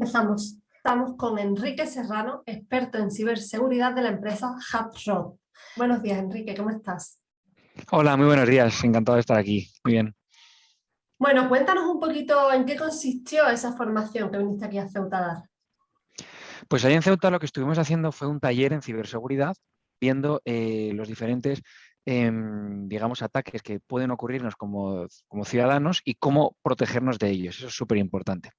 Empezamos. Estamos con Enrique Serrano, experto en ciberseguridad de la empresa HubSpot. Buenos días, Enrique, ¿cómo estás? Hola, muy buenos días. Encantado de estar aquí. Muy bien. Bueno, cuéntanos un poquito en qué consistió esa formación que viniste aquí a Ceuta a dar. Pues ahí en Ceuta lo que estuvimos haciendo fue un taller en ciberseguridad, viendo los diferentes, digamos, ataques que pueden ocurrirnos como ciudadanos y cómo protegernos de ellos. Eso es súper importante.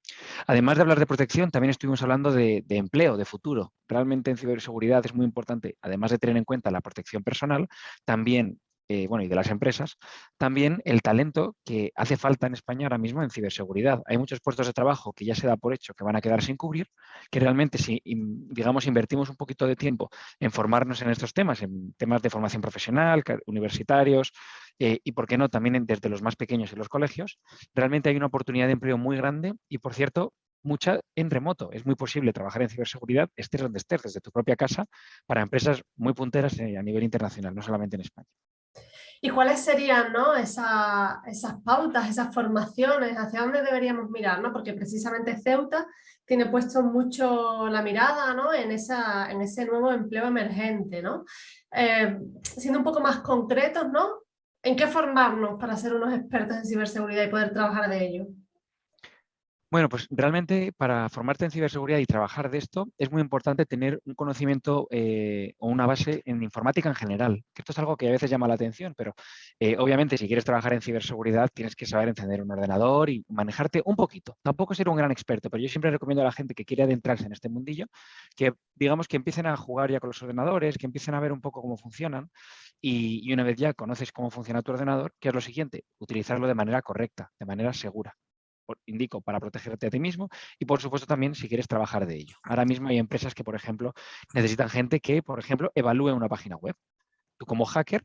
Además de hablar de protección, también estuvimos hablando de empleo, de futuro. Realmente en ciberseguridad es muy importante, además de tener en cuenta la protección personal, también, bueno, y de las empresas, también el talento que hace falta en España ahora mismo en ciberseguridad. Hay muchos puestos de trabajo que ya se da por hecho que van a quedar sin cubrir, que realmente si, digamos, invertimos un poquito de tiempo en formarnos en estos temas, en temas de formación profesional, universitarios, y, por qué no, también desde los más pequeños en los colegios, realmente hay una oportunidad de empleo muy grande y, por cierto, mucha en remoto. Es muy posible trabajar en ciberseguridad, estés donde estés, desde tu propia casa, para empresas muy punteras a nivel internacional, no solamente en España. ¿Y cuáles serían, ¿no? Esas pautas, esas formaciones, hacia dónde deberíamos mirar, ¿no? Porque precisamente Ceuta tiene puesto mucho la mirada, ¿no? En ese nuevo empleo emergente, ¿no? Siendo un poco más concretos, ¿no? ¿En qué formarnos para ser unos expertos en ciberseguridad y poder trabajar de ello? Bueno, pues realmente para formarte en ciberseguridad y trabajar de esto es muy importante tener un conocimiento o una base en informática en general, que esto es algo que a veces llama la atención, pero obviamente si quieres trabajar en ciberseguridad tienes que saber encender un ordenador y manejarte un poquito. Tampoco ser un gran experto, pero yo siempre recomiendo a la gente que quiere adentrarse en este mundillo que digamos que empiecen a jugar ya con los ordenadores, que empiecen a ver un poco cómo funcionan y una vez ya conoces cómo funciona tu ordenador, ¿qué es lo siguiente? Utilizarlo de manera correcta, de manera segura. Indico, para protegerte a ti mismo y, por supuesto, también si quieres trabajar de ello. Ahora mismo hay empresas que, por ejemplo, necesitan gente que, por ejemplo, evalúe una página web. Tú como hacker,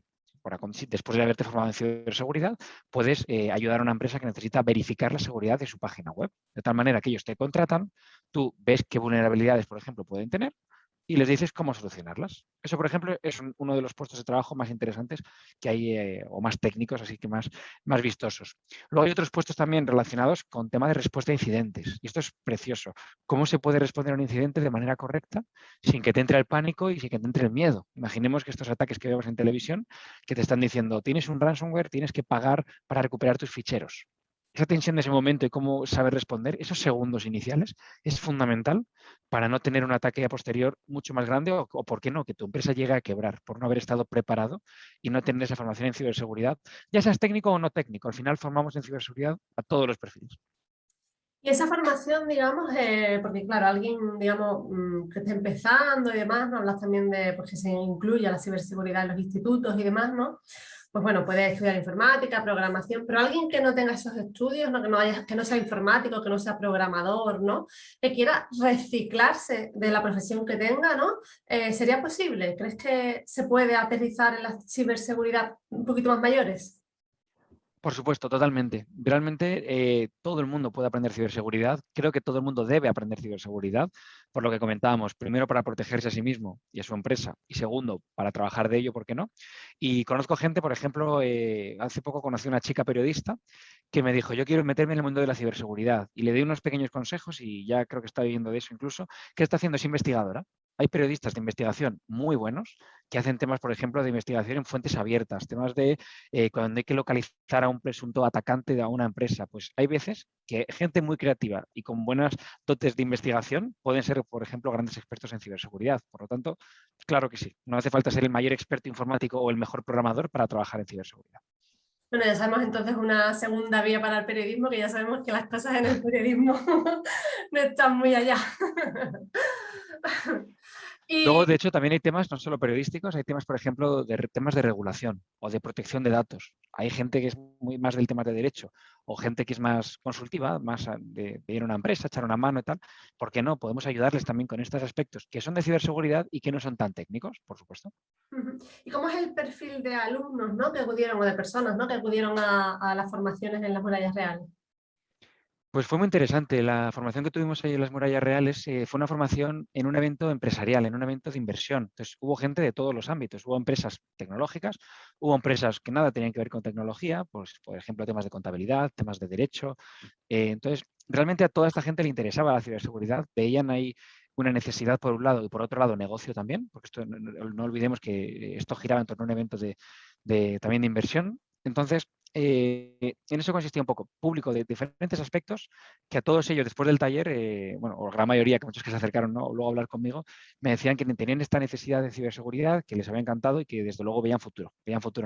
después de haberte formado en ciberseguridad, puedes ayudar a una empresa que necesita verificar la seguridad de su página web. De tal manera que ellos te contratan, tú ves qué vulnerabilidades, por ejemplo, pueden tener y les dices cómo solucionarlas. Eso, por ejemplo, es uno de los puestos de trabajo más interesantes que hay, o más técnicos, así que más vistosos. Luego hay otros puestos también relacionados con temas de respuesta a incidentes. Y esto es precioso. ¿Cómo se puede responder a un incidente de manera correcta sin que te entre el pánico y sin que te entre el miedo? Imaginemos que estos ataques que vemos en televisión, que te están diciendo, tienes un ransomware, tienes que pagar para recuperar tus ficheros. Esa tensión de ese momento y cómo saber responder, esos segundos iniciales, es fundamental para no tener un ataque a posterior mucho más grande o, ¿por qué no?, que tu empresa llegue a quebrar por no haber estado preparado y no tener esa formación en ciberseguridad, ya seas técnico o no técnico. Al final formamos en ciberseguridad a todos los perfiles. Y esa formación, digamos, porque claro, alguien, digamos, que esté empezando y demás, ¿no? Hablas también de, pues que se incluya la ciberseguridad en los institutos y demás, ¿no? Pues bueno, puede estudiar informática, programación, pero alguien que no tenga esos estudios, ¿no? Que no sea informático, que no sea programador, ¿no? Que quiera reciclarse de la profesión que tenga, ¿no? ¿Sería posible? ¿Crees que se puede aterrizar en la ciberseguridad un poquito más mayores? Por supuesto, totalmente. Realmente todo el mundo puede aprender ciberseguridad. Creo que todo el mundo debe aprender ciberseguridad, por lo que comentábamos. Primero, para protegerse a sí mismo y a su empresa. Y segundo, para trabajar de ello, ¿por qué no? Y conozco gente, por ejemplo, hace poco conocí a una chica periodista que me dijo, yo quiero meterme en el mundo de la ciberseguridad. Y le di unos pequeños consejos y ya creo que está viviendo de eso incluso. ¿Qué está haciendo? Es investigadora. Hay periodistas de investigación muy buenos que hacen temas, por ejemplo, de investigación en fuentes abiertas, temas de cuando hay que localizar a un presunto atacante de una empresa. Pues hay veces que gente muy creativa y con buenas dotes de investigación pueden ser, por ejemplo, grandes expertos en ciberseguridad. Por lo tanto, claro que sí. No hace falta ser el mayor experto informático o el mejor programador para trabajar en ciberseguridad. Bueno, ya sabemos entonces una segunda vía para el periodismo, que ya sabemos que las cosas en el periodismo no están muy allá. Luego, de Y hecho, también hay temas no solo periodísticos, hay temas, por ejemplo, de temas de regulación o de protección de datos. Hay gente que es muy más del tema de derecho o gente que es más consultiva, más de ir a una empresa, echar una mano y tal. ¿Por qué no? Podemos ayudarles también con estos aspectos que son de ciberseguridad y que no son tan técnicos, por supuesto. ujú. ¿Y cómo es el perfil de alumnos, ¿no? Que acudieron o de personas, ¿no? Que acudieron a las formaciones en las murallas reales? Pues fue muy interesante. La formación que tuvimos ahí en las Murallas Reales fue una formación en un evento empresarial, en un evento de inversión. Entonces, hubo gente de todos los ámbitos. Hubo empresas tecnológicas, hubo empresas que nada tenían que ver con tecnología, pues, por ejemplo, temas de contabilidad, temas de derecho. Entonces, realmente a toda esta gente le interesaba la ciberseguridad. Veían ahí una necesidad por un lado y por otro lado negocio también, porque esto, no olvidemos que esto giraba en torno a un evento también de inversión. Entonces, en eso consistía un poco, público de diferentes aspectos, que a todos ellos después del taller, bueno, o la gran mayoría, que muchos que se acercaron, ¿no?, luego a hablar conmigo, me decían que tenían esta necesidad de ciberseguridad, que les había encantado y que desde luego veían futuro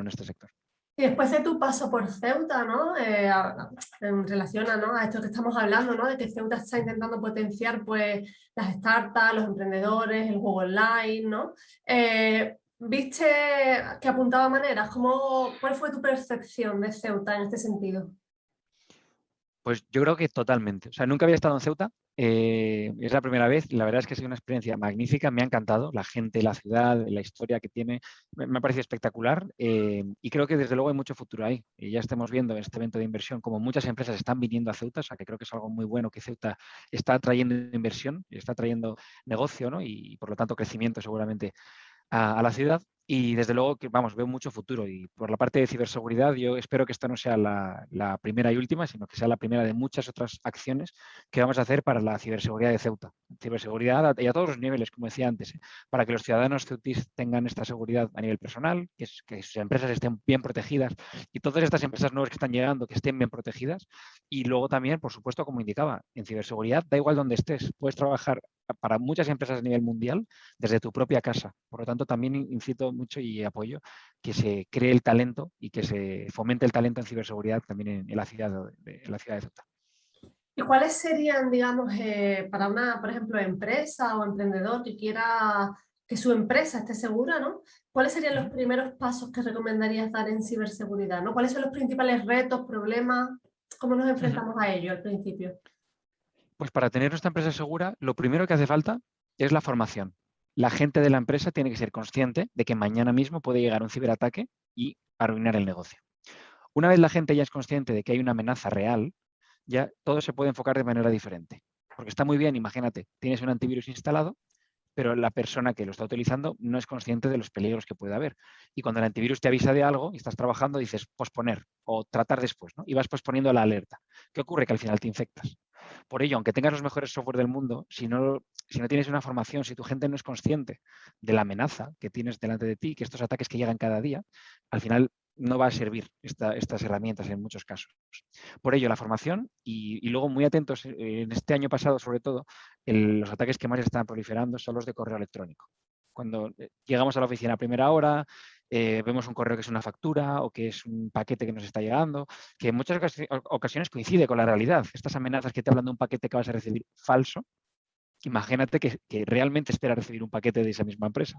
en este sector. Y después de tu paso por Ceuta, ¿no? En relación a, ¿no?, a esto que estamos hablando, ¿no?, de que Ceuta está intentando potenciar pues, las startups, los emprendedores, el juego online, ¿no? ¿Viste que apuntaba maneras? ¿Cuál fue tu percepción de Ceuta en este sentido? Pues yo creo que totalmente. O sea, nunca había estado en Ceuta. Es la primera vez. La verdad es que ha sido una experiencia magnífica. Me ha encantado la gente, la ciudad, la historia que tiene. Me ha parecido espectacular. Y creo que desde luego hay mucho futuro ahí. Y ya estamos viendo en este evento de inversión como muchas empresas están viniendo a Ceuta. O sea, que creo que es algo muy bueno que Ceuta está atrayendo inversión, está trayendo negocio, ¿no? Y por lo tanto crecimiento seguramente a la ciudad. Y desde luego que, vamos, veo mucho futuro. Y por la parte de ciberseguridad, yo espero que esta no sea la primera y última, sino que sea la primera de muchas otras acciones que vamos a hacer para la ciberseguridad de Ceuta. Ciberseguridad y a todos los niveles, como decía antes, para que los ciudadanos ceutíes tengan esta seguridad a nivel personal, que sus empresas estén bien protegidas y todas estas empresas nuevas que están llegando que estén bien protegidas. Y luego también, por supuesto, como indicaba, en ciberseguridad da igual donde estés, puedes trabajar para muchas empresas a nivel mundial desde tu propia casa. Por lo tanto, también incito mucho y apoyo que se cree el talento y que se fomente el talento en ciberseguridad también en la ciudad de Ceuta. ¿Y cuáles serían, digamos, para una, por ejemplo, empresa o emprendedor que quiera que su empresa esté segura, ¿no? ¿Cuáles serían los primeros pasos que recomendarías dar en ciberseguridad, ¿no? ¿Cuáles son los principales retos, problemas? ¿Cómo nos Uh-huh. enfrentamos a ello al principio? Pues para tener nuestra empresa segura, lo primero que hace falta es la formación. La gente de la empresa tiene que ser consciente de que mañana mismo puede llegar un ciberataque y arruinar el negocio. Una vez la gente ya es consciente de que hay una amenaza real, ya todo se puede enfocar de manera diferente. Porque está muy bien, imagínate, tienes un antivirus instalado, pero la persona que lo está utilizando no es consciente de los peligros que puede haber. Y cuando el antivirus te avisa de algo y estás trabajando, dices posponer o tratar después, ¿no? Y vas posponiendo la alerta. ¿Qué ocurre? Que al final te infectas. Por ello, aunque tengas los mejores software del mundo, si no tienes una formación, si tu gente no es consciente de la amenaza que tienes delante de ti, que estos ataques que llegan cada día, al final no va a servir estas herramientas en muchos casos. Por ello, la formación y luego muy atentos en este año pasado, sobre todo, los ataques que más están proliferando son los de correo electrónico. Cuando llegamos a la oficina a primera hora, vemos un correo que es una factura o que es un paquete que nos está llegando, que en muchas ocasiones coincide con la realidad. Estas amenazas que te hablan de un paquete que vas a recibir falso, imagínate que realmente esperas recibir un paquete de esa misma empresa.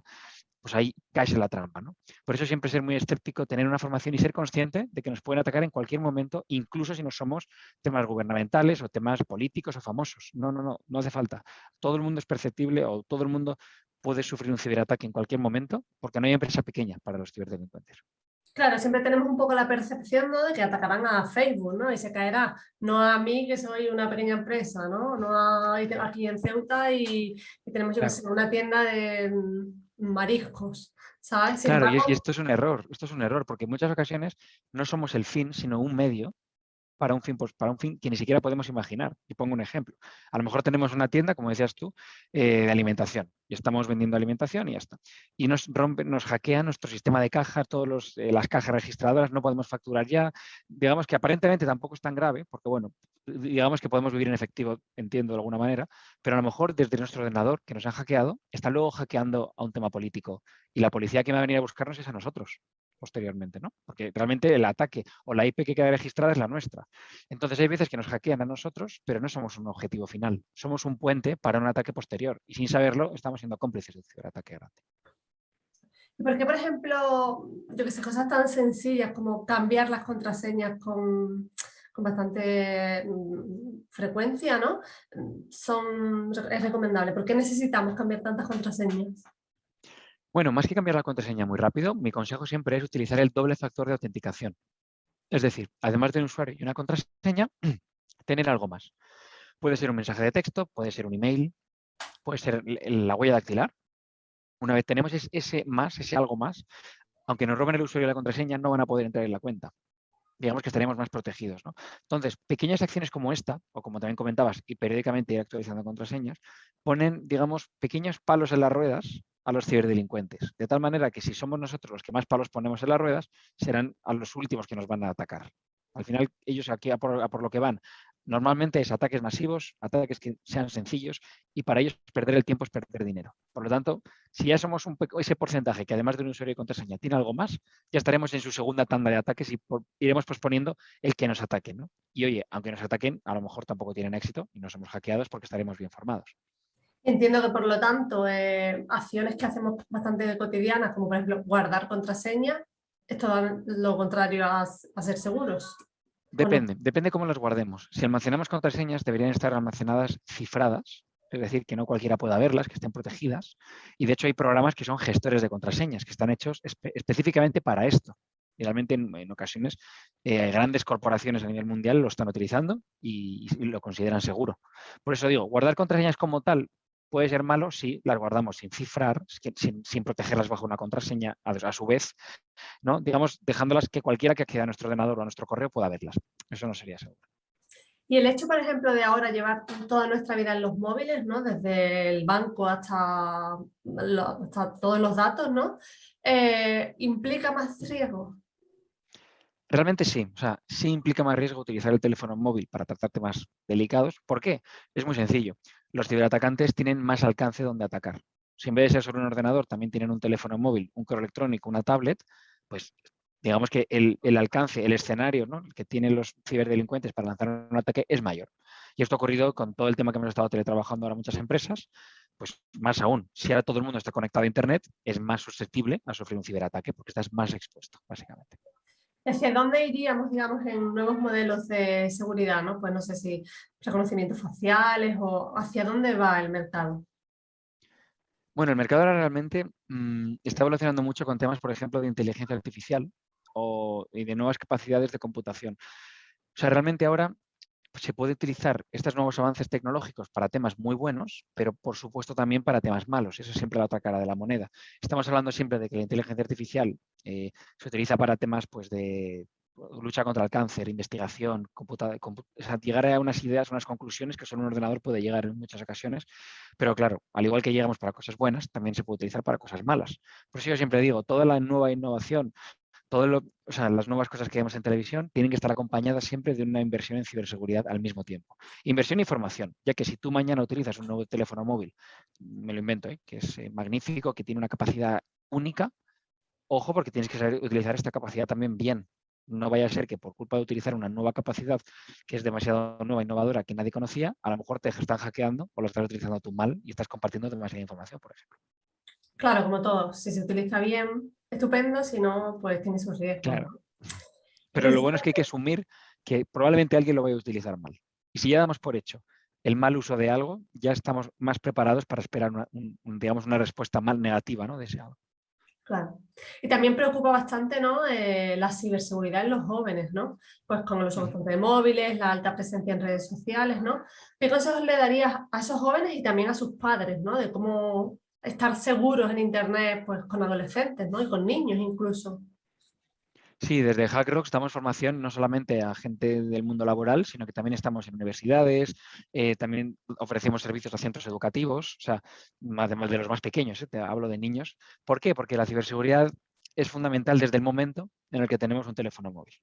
Pues ahí caes en la trampa, ¿no? Por eso siempre ser muy escéptico, tener una formación y ser consciente de que nos pueden atacar en cualquier momento, incluso si no somos temas gubernamentales o temas políticos o famosos. No hace falta. Todo el mundo es perceptible o todo el mundo puede sufrir un ciberataque en cualquier momento porque no hay empresa pequeña para los ciberdelincuentes. Claro, siempre tenemos un poco la percepción, ¿no?, de que atacarán a Facebook, ¿no? Y se caerá, no a mí, que soy una pequeña empresa, ¿no? No aquí en Ceuta y tenemos, yo que Claro, sé, una tienda de mariscos, ¿sabes? Sin claro, y embargo, esto es un error, porque en muchas ocasiones no somos el fin, sino un medio para un fin, pues, para un fin que ni siquiera podemos imaginar. Y pongo un ejemplo. A lo mejor tenemos una tienda, como decías tú, de alimentación y estamos vendiendo alimentación y ya está. Y nos hackea nuestro sistema de caja, las cajas registradoras, no podemos facturar ya. Digamos que aparentemente tampoco es tan grave, porque bueno, digamos que podemos vivir en efectivo, entiendo de alguna manera, pero a lo mejor desde nuestro ordenador que nos han hackeado, están luego hackeando a un tema político y la policía que va a venir a buscarnos es a nosotros posteriormente, ¿no? Porque realmente el ataque o la IP que queda registrada es la nuestra. Entonces hay veces que nos hackean a nosotros, pero no somos un objetivo final. Somos un puente para un ataque posterior. Y sin saberlo, estamos siendo cómplices de un ciberataque grande. ¿por qué, por ejemplo, yo que sé, cosas tan sencillas como cambiar las contraseñas con bastante frecuencia, ¿no? Es recomendable. ¿Por qué necesitamos cambiar tantas contraseñas? Bueno, más que cambiar la contraseña muy rápido, mi consejo siempre es utilizar el doble factor de autenticación. Es decir, además de un usuario y una contraseña, tener algo más. Puede ser un mensaje de texto, puede ser un email, puede ser la huella dactilar. Una vez tenemos ese algo más, aunque nos roben el usuario y la contraseña, no van a poder entrar en la cuenta. Digamos que estaremos más protegidos, ¿no? Entonces, pequeñas acciones como esta, o como también comentabas, y periódicamente ir actualizando contraseñas, ponen, digamos, pequeños palos en las ruedas a los ciberdelincuentes. De tal manera que si somos nosotros los que más palos ponemos en las ruedas, serán a los últimos que nos van a atacar. Al final, ellos aquí a por lo que van. Normalmente es ataques masivos, ataques que sean sencillos, y para ellos perder el tiempo es perder dinero. Por lo tanto, si ya somos ese porcentaje que además de un usuario y contraseña tiene algo más, ya estaremos en su segunda tanda de ataques y iremos posponiendo el que nos ataquen, ¿no? Y oye, aunque nos ataquen, a lo mejor tampoco tienen éxito y no somos hackeados porque estaremos bien formados. Entiendo que por lo tanto, acciones que hacemos bastante cotidianas, como por ejemplo guardar contraseñas, es todo lo contrario a ser seguros, ¿o no? Depende cómo las guardemos. Si almacenamos contraseñas, deberían estar almacenadas cifradas, es decir, que no cualquiera pueda verlas, que estén protegidas. Y de hecho hay programas que son gestores de contraseñas, que están hechos específicamente para esto. Y realmente en ocasiones grandes corporaciones a nivel mundial lo están utilizando y lo consideran seguro. Por eso digo, guardar contraseñas como tal puede ser malo si las guardamos sin cifrar, sin protegerlas bajo una contraseña a su vez, ¿no? Digamos, dejándolas que cualquiera que acceda a nuestro ordenador o a nuestro correo pueda verlas. Eso no sería seguro. Y el hecho, por ejemplo, de ahora llevar toda nuestra vida en los móviles, ¿no? Desde el banco hasta todos los datos, ¿no? ¿Implica más riesgo? Realmente sí, o sea, sí implica más riesgo utilizar el teléfono móvil para tratar temas delicados. ¿Por qué? Es muy sencillo. Los ciberatacantes tienen más alcance donde atacar. Si en vez de ser sobre un ordenador también tienen un teléfono móvil, un correo electrónico, una tablet, pues digamos que el alcance, el escenario, ¿no?, que tienen los ciberdelincuentes para lanzar un ataque es mayor. Y esto ha ocurrido con todo el tema que hemos estado teletrabajando ahora muchas empresas, pues más aún. Si ahora todo el mundo está conectado a Internet, es más susceptible a sufrir un ciberataque porque estás más expuesto, básicamente. ¿Hacia dónde iríamos, digamos, en nuevos modelos de seguridad, ¿no? Pues no sé si reconocimientos faciales o hacia dónde va el mercado. Bueno, el mercado ahora realmente está evolucionando mucho con temas, por ejemplo, de inteligencia artificial y de nuevas capacidades de computación. O sea, realmente ahora pues, se puede utilizar estos nuevos avances tecnológicos para temas muy buenos, pero por supuesto también para temas malos. Eso es siempre la otra cara de la moneda. Estamos hablando siempre de que la inteligencia artificial se utiliza para temas pues, de lucha contra el cáncer, investigación, o sea, llegar a unas ideas, unas conclusiones que solo un ordenador puede llegar en muchas ocasiones. Pero claro, al igual que llegamos para cosas buenas, también se puede utilizar para cosas malas. Por eso yo siempre digo, toda la nueva innovación, o sea, las nuevas cosas que vemos en televisión tienen que estar acompañadas siempre de una inversión en ciberseguridad al mismo tiempo. Inversión y formación, ya que si tú mañana utilizas un nuevo teléfono móvil, me lo invento, que es magnífico, que tiene una capacidad única, ojo, porque tienes que saber utilizar esta capacidad también bien. No vaya a ser que por culpa de utilizar una nueva capacidad que es demasiado nueva, innovadora, que nadie conocía, a lo mejor te están hackeando o lo estás utilizando tú mal y estás compartiendo demasiada información, por ejemplo. Claro, como todo, si se utiliza bien, estupendo, si no, pues tiene sus riesgos, Claro. ¿no? Pero lo bueno es que hay que asumir que probablemente alguien lo vaya a utilizar mal. Y si ya damos por hecho el mal uso de algo, ya estamos más preparados para esperar digamos, una respuesta mal negativa, ¿no?, de ese algo. Claro. Y también preocupa bastante, ¿no? La ciberseguridad en los jóvenes, ¿no? Pues con los usos de móviles, la alta presencia en redes sociales, ¿no? ¿Qué consejos le darías a esos jóvenes y también a sus padres, ¿no? De cómo estar seguros en Internet, pues con adolescentes, ¿no? Y con niños incluso. Sí, desde HackRock damos formación no solamente a gente del mundo laboral, sino que también estamos en universidades, también ofrecemos servicios a centros educativos, o sea, además de los más pequeños, te hablo de niños. ¿Por qué? Porque la ciberseguridad es fundamental desde el momento en el que tenemos un teléfono móvil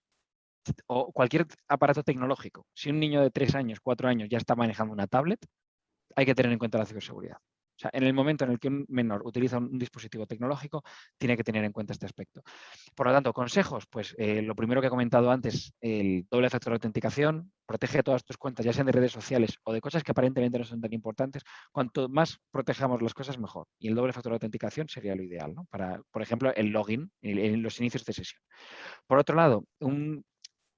o cualquier aparato tecnológico. Si un niño de 3 años, 4 años ya está manejando una tablet, hay que tener en cuenta la ciberseguridad. O sea, en el momento en el que un menor utiliza un dispositivo tecnológico, tiene que tener en cuenta este aspecto. Por lo tanto, consejos, pues lo primero que he comentado antes, el doble factor de autenticación, protege todas tus cuentas, ya sean de redes sociales o de cosas que aparentemente no son tan importantes. Cuanto más protejamos las cosas, mejor. Y el doble factor de autenticación sería lo ideal, ¿no? Para, por ejemplo, el login en los inicios de sesión. Por otro lado, un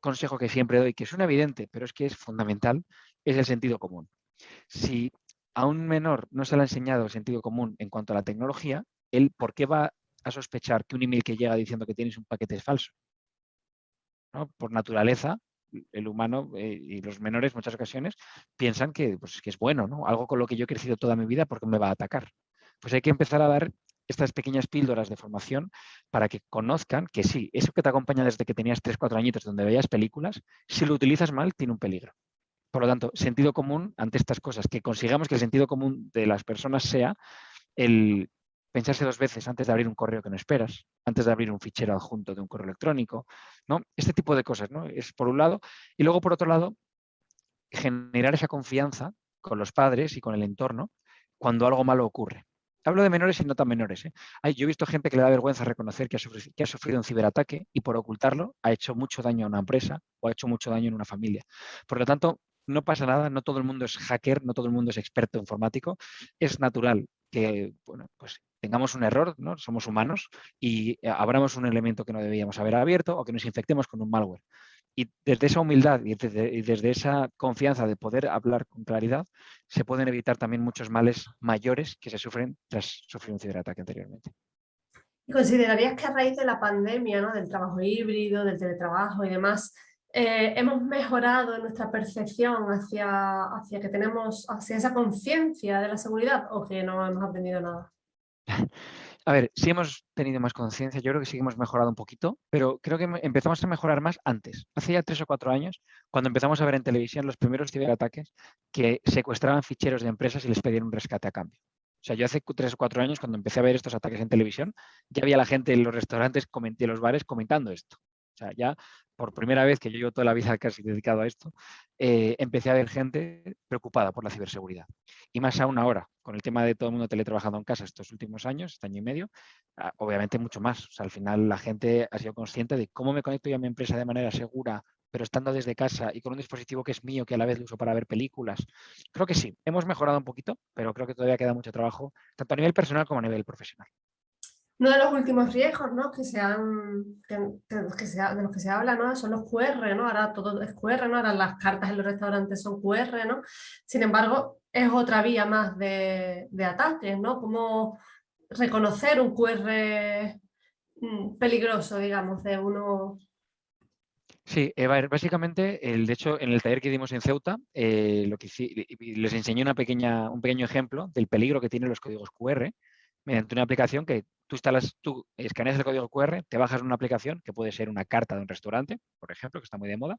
consejo que siempre doy, que suena evidente, pero es que es fundamental, es el sentido común. Si a un menor no se le ha enseñado el sentido común en cuanto a la tecnología, él, ¿por qué va a sospechar que un email que llega diciendo que tienes un paquete es falso? ¿No? Por naturaleza, el humano y los menores en muchas ocasiones piensan que, pues, que es bueno, ¿no? Algo con lo que yo he crecido toda mi vida porque me va a atacar. Pues hay que empezar a dar estas pequeñas píldoras de formación para que conozcan que sí, eso que te acompaña desde que tenías 3, 4 añitos donde veías películas, si lo utilizas mal, tiene un peligro. Por lo tanto, sentido común ante estas cosas, que consigamos que el sentido común de las personas sea el pensarse 2 veces antes de abrir un correo que no esperas, antes de abrir un fichero adjunto de un correo electrónico, ¿no? Este tipo de cosas, ¿no? Es por un lado. Y luego, por otro lado, generar esa confianza con los padres y con el entorno cuando algo malo ocurre. Hablo de menores y no tan menores. Yo he visto gente que le da vergüenza reconocer que ha sufrido un ciberataque y por ocultarlo ha hecho mucho daño a una empresa o ha hecho mucho daño en una familia. Por lo tanto, no pasa nada, no todo el mundo es hacker, no todo el mundo es experto informático. Es natural que, bueno, pues tengamos un error, ¿no? Somos humanos y abramos un elemento que no debíamos haber abierto o que nos infectemos con un malware. Y desde esa humildad y desde esa confianza de poder hablar con claridad, se pueden evitar también muchos males mayores que se sufren tras sufrir un ciberataque anteriormente. ¿Y considerarías que a raíz de la pandemia, ¿no? Del trabajo híbrido, del teletrabajo y demás, hemos mejorado en nuestra percepción hacia que tenemos, hacia esa conciencia de la seguridad o que no hemos aprendido nada? A ver, sí hemos tenido más conciencia, yo creo que sí hemos mejorado un poquito, pero creo que empezamos a mejorar más antes. Hace ya 3 o 4 años, cuando empezamos a ver en televisión los primeros ciberataques que secuestraban ficheros de empresas y les pedían un rescate a cambio. O sea, yo hace 3 o 4 años, cuando empecé a ver estos ataques en televisión, ya había la gente en los restaurantes y en los bares comentando esto. O sea, ya por primera vez, que yo llevo toda la vida casi dedicado a esto, empecé a ver gente preocupada por la ciberseguridad. Y más aún ahora, con el tema de todo el mundo teletrabajando en casa estos últimos años, este año y medio, obviamente mucho más. O sea, al final la gente ha sido consciente de cómo me conecto yo a mi empresa de manera segura, pero estando desde casa y con un dispositivo que es mío, que a la vez lo uso para ver películas. Creo que sí, hemos mejorado un poquito, pero creo que todavía queda mucho trabajo, tanto a nivel personal como a nivel profesional. Uno de los últimos riesgos, ¿no? De los que se habla, ¿no? Son los QR, ¿no? Ahora todo es QR, ¿no? Ahora las cartas en los restaurantes son QR, ¿no? Sin embargo, es otra vía más de ataques, ¿no? Como reconocer un QR peligroso, digamos, de uno. Sí, básicamente, de hecho, en el taller que dimos en Ceuta, les enseñé un pequeño ejemplo del peligro que tienen los códigos QR mediante una aplicación que tú escaneas el código QR, te bajas una aplicación que puede ser una carta de un restaurante, por ejemplo, que está muy de moda,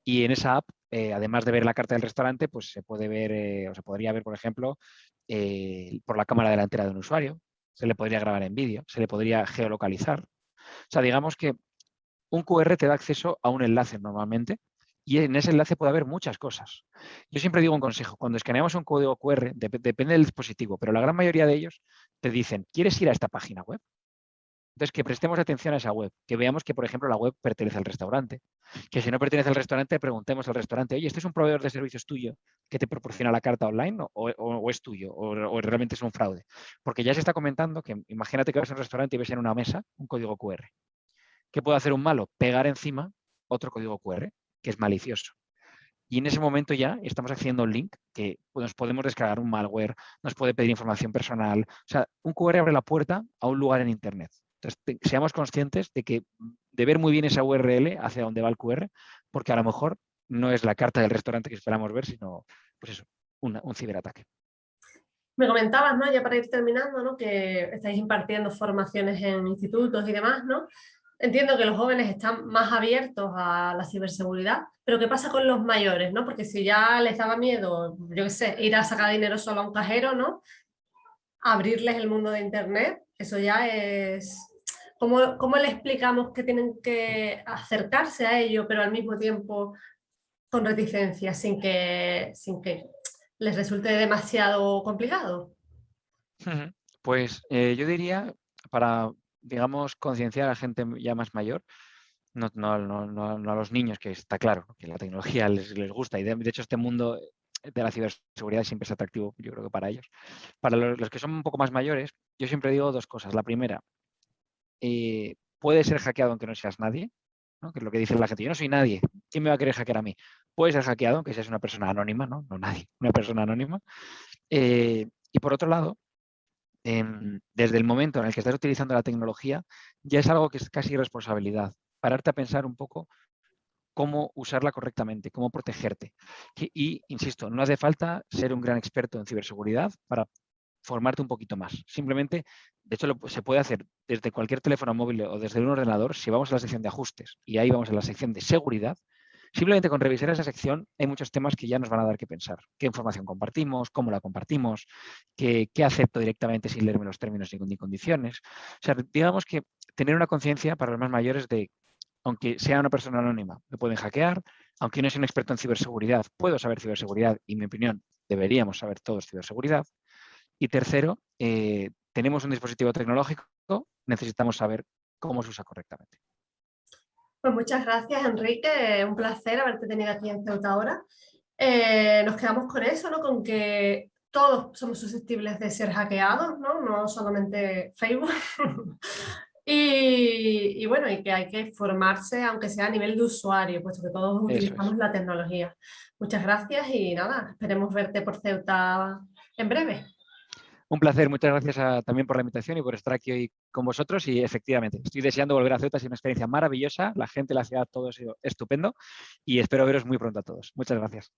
y en esa app, además de ver la carta del restaurante, pues se puede ver, o se podría ver, por ejemplo, por la cámara delantera de un usuario, se le podría grabar en vídeo, se le podría geolocalizar. O sea, digamos que un QR te da acceso a un enlace normalmente y en ese enlace puede haber muchas cosas. Yo siempre digo un consejo, cuando escaneamos un código QR, depende del dispositivo, pero la gran mayoría de ellos te dicen, ¿quieres ir a esta página web? Entonces, que prestemos atención a esa web, que veamos que, por ejemplo, la web pertenece al restaurante, que si no pertenece al restaurante, preguntemos al restaurante, oye, ¿este es un proveedor de servicios tuyo que te proporciona la carta online o es tuyo o realmente es un fraude? Porque ya se está comentando que imagínate que vas a un restaurante y ves en una mesa un código QR. ¿Qué puede hacer un malo? Pegar encima otro código QR, que es malicioso. Y en ese momento ya estamos accediendo a un link que nos podemos descargar un malware, nos puede pedir información personal. O sea, un QR abre la puerta a un lugar en Internet. Entonces, seamos conscientes de ver muy bien esa URL hacia dónde va el QR, porque a lo mejor no es la carta del restaurante que esperamos ver, sino, pues eso, un ciberataque. Me comentabas, ¿no? Ya para ir terminando, ¿no? Que estáis impartiendo formaciones en institutos y demás, ¿no? Entiendo que los jóvenes están más abiertos a la ciberseguridad, pero ¿qué pasa con los mayores, ¿no? Porque si ya les daba miedo, yo qué sé, ir a sacar dinero solo a un cajero, ¿no? Abrirles el mundo de Internet, eso ya es... ¿Cómo le explicamos que tienen que acercarse a ello, pero al mismo tiempo con reticencia, sin que les resulte demasiado complicado? Pues yo diría, para, digamos, concienciar a la gente ya más mayor, no a los niños, que está claro que la tecnología les gusta y de hecho este mundo de la ciberseguridad siempre es atractivo, yo creo que para ellos. Para los que son un poco más mayores, yo siempre digo 2 cosas. La primera, puede ser hackeado aunque no seas nadie, ¿no? Que es lo que dice la gente. Yo no soy nadie. ¿Quién me va a querer hackear a mí? Puede ser hackeado aunque seas una persona anónima, ¿no? No nadie, una persona anónima. Y por otro lado, desde el momento en el que estás utilizando la tecnología, ya es algo que es casi responsabilidad. Pararte a pensar un poco cómo usarla correctamente, cómo protegerte. Y, insisto, no hace falta ser un gran experto en ciberseguridad para formarte un poquito más. Simplemente, de hecho, se puede hacer desde cualquier teléfono móvil o desde un ordenador. Si vamos a la sección de ajustes y ahí vamos a la sección de seguridad, simplemente con revisar esa sección hay muchos temas que ya nos van a dar que pensar. ¿Qué información compartimos? ¿Cómo la compartimos? ¿Qué acepto directamente sin leerme los términos ni condiciones? O sea, digamos que tener una conciencia para los más mayores de, aunque sea una persona anónima, me pueden hackear, aunque no sea un experto en ciberseguridad, puedo saber ciberseguridad y, en mi opinión, deberíamos saber todos ciberseguridad. Y tercero, tenemos un dispositivo tecnológico, necesitamos saber cómo se usa correctamente. Pues muchas gracias, Enrique. Un placer haberte tenido aquí en Ceuta ahora. Nos quedamos con eso, ¿no? Con que todos somos susceptibles de ser hackeados, ¿no? No solamente Facebook. Y bueno, y que hay que formarse, aunque sea a nivel de usuario, puesto que todos Eso es. utilizamos la tecnología. Muchas gracias y nada, esperemos verte por Ceuta en breve. Un placer, muchas gracias también por la invitación y por estar aquí hoy con vosotros. Y efectivamente, estoy deseando volver a Ceuta, ha sido una experiencia maravillosa. La gente, la ciudad, todo ha sido estupendo y espero veros muy pronto a todos. Muchas gracias.